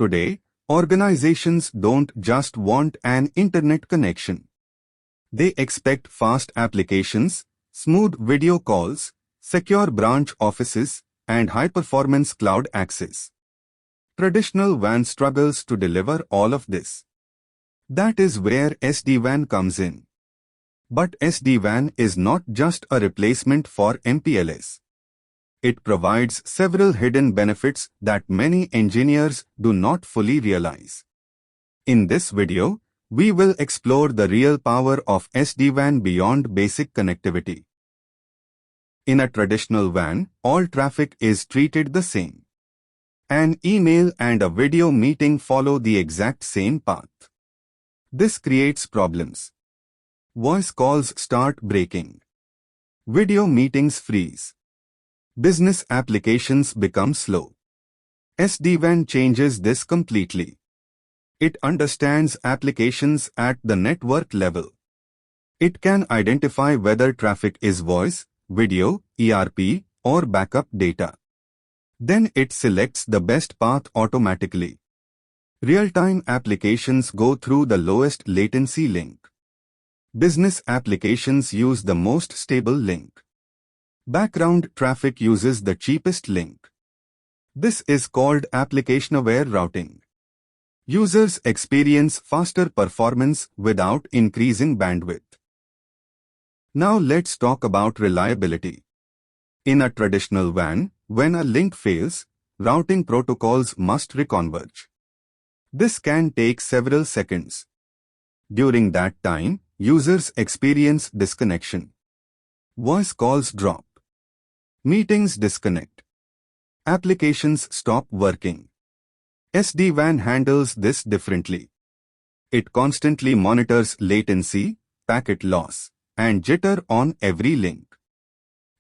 Today, organizations don't just want an internet connection. They expect fast applications, smooth video calls, secure branch offices, and high-performance cloud access. Traditional WAN struggles to deliver all of this. That is where SD-WAN comes in. But SD-WAN is not just a replacement for MPLS. It provides several hidden benefits that many engineers do not fully realize. In this video, we will explore the real power of SD-WAN beyond basic connectivity. In a traditional WAN, all traffic is treated the same. An email and a video meeting follow the exact same path. This creates problems. Voice calls start breaking. Video meetings freeze. Business applications become slow. SD-WAN changes this completely. It understands applications at the network level. It can identify whether traffic is voice, video, ERP, or backup data. Then it selects the best path automatically. Real-time applications go through the lowest latency link. Business applications use the most stable link. Background traffic uses the cheapest link. This is called application-aware routing. Users experience faster performance without increasing bandwidth. Now let's talk about reliability. In a traditional WAN, when a link fails, routing protocols must reconverge. This can take several seconds. During that time, users experience disconnection. Voice calls drop. Meetings disconnect. Applications stop working. SD-WAN handles this differently. It constantly monitors latency, packet loss, and jitter on every link.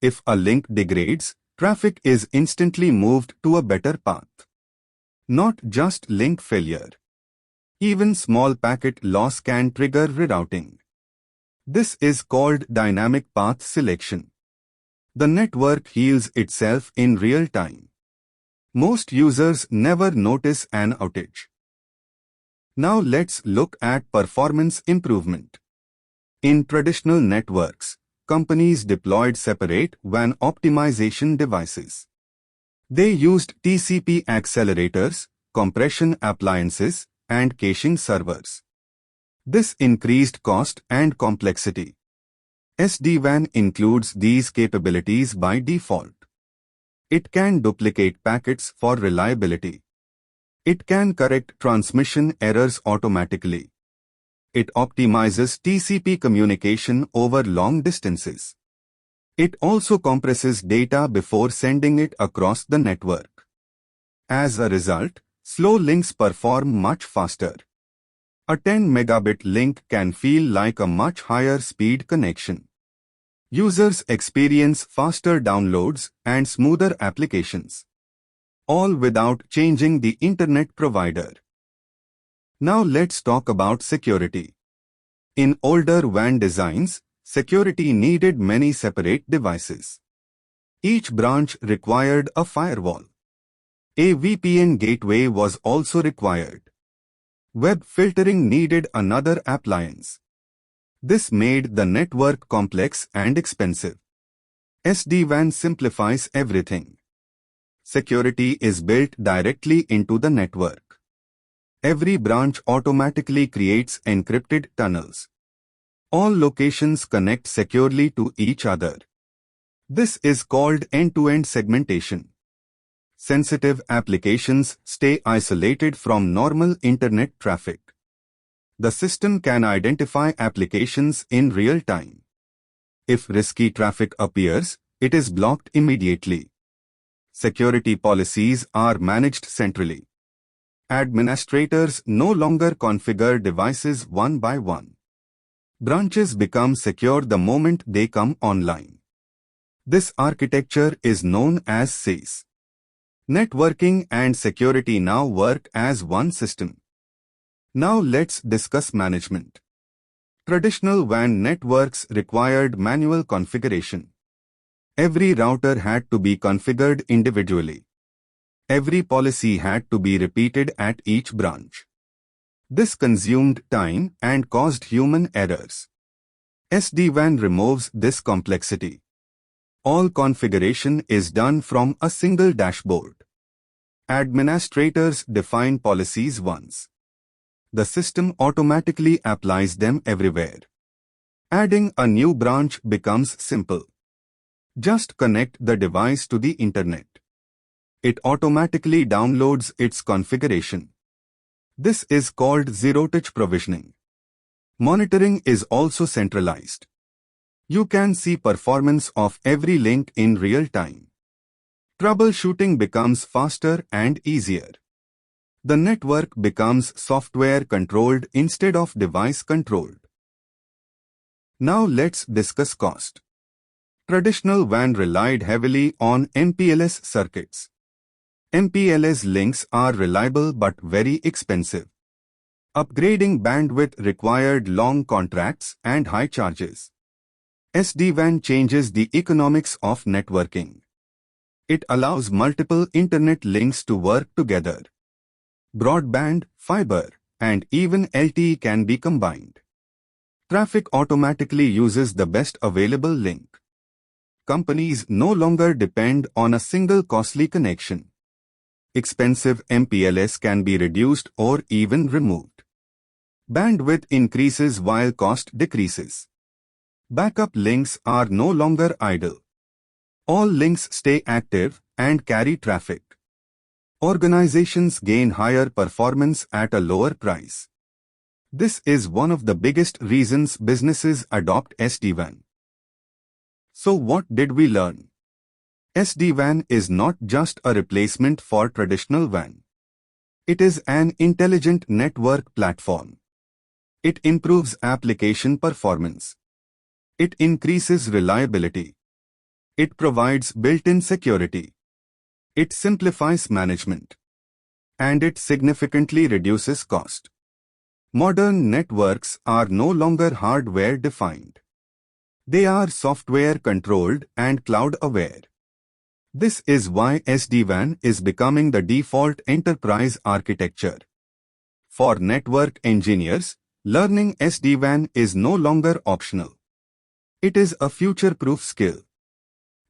If a link degrades, traffic is instantly moved to a better path. Not just link failure. Even small packet loss can trigger rerouting. This is called dynamic path selection. The network heals itself in real time. Most users never notice an outage. Now let's look at performance improvement. In traditional networks, companies deployed separate WAN optimization devices. They used TCP accelerators, compression appliances, and caching servers. This increased cost and complexity. SD-WAN includes these capabilities by default. It can duplicate packets for reliability. It can correct transmission errors automatically. It optimizes TCP communication over long distances. It also compresses data before sending it across the network. As a result, slow links perform much faster. A 10 megabit link can feel like a much higher speed connection. Users experience faster downloads and smoother applications. All without changing the internet provider. Now let's talk about security. In older WAN designs, security needed many separate devices. Each branch required a firewall. A VPN gateway was also required. Web filtering needed another appliance. This made the network complex and expensive. SD-WAN simplifies everything. Security is built directly into the network. Every branch automatically creates encrypted tunnels. All locations connect securely to each other. This is called end-to-end segmentation. Sensitive applications stay isolated from normal internet traffic. The system can identify applications in real time. If risky traffic appears, it is blocked immediately. Security policies are managed centrally. Administrators no longer configure devices one by one. Branches become secure the moment they come online. This architecture is known as SaaS. Networking and security now work as one system. Now let's discuss management. Traditional WAN networks required manual configuration. Every router had to be configured individually. Every policy had to be repeated at each branch. This consumed time and caused human errors. SD-WAN removes this complexity. All configuration is done from a single dashboard. Administrators define policies once. The system automatically applies them everywhere. Adding a new branch becomes simple. Just connect the device to the internet. It automatically downloads its configuration. This is called zero-touch provisioning. Monitoring is also centralized. You can see performance of every link in real time. Troubleshooting becomes faster and easier. The network becomes software-controlled instead of device-controlled. Now let's discuss cost. Traditional WAN relied heavily on MPLS circuits. MPLS links are reliable but very expensive. Upgrading bandwidth required long contracts and high charges. SD-WAN changes the economics of networking. It allows multiple internet links to work together. Broadband, fiber, and even LTE can be combined. Traffic automatically uses the best available link. Companies no longer depend on a single costly connection. Expensive MPLS can be reduced or even removed. Bandwidth increases while cost decreases. Backup links are no longer idle. All links stay active and carry traffic. Organizations gain higher performance at a lower price. This is one of the biggest reasons businesses adopt SD-WAN. So what did we learn? SD-WAN is not just a replacement for traditional WAN. It is an intelligent network platform. It improves application performance. It increases reliability. It provides built-in security. It simplifies management. And it significantly reduces cost. Modern networks are no longer hardware-defined. They are software-controlled and cloud-aware. This is why SD-WAN is becoming the default enterprise architecture. For network engineers, learning SD-WAN is no longer optional. It is a future-proof skill.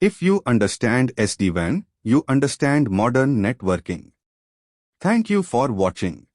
If you understand SD-WAN, you understand modern networking. Thank you for watching.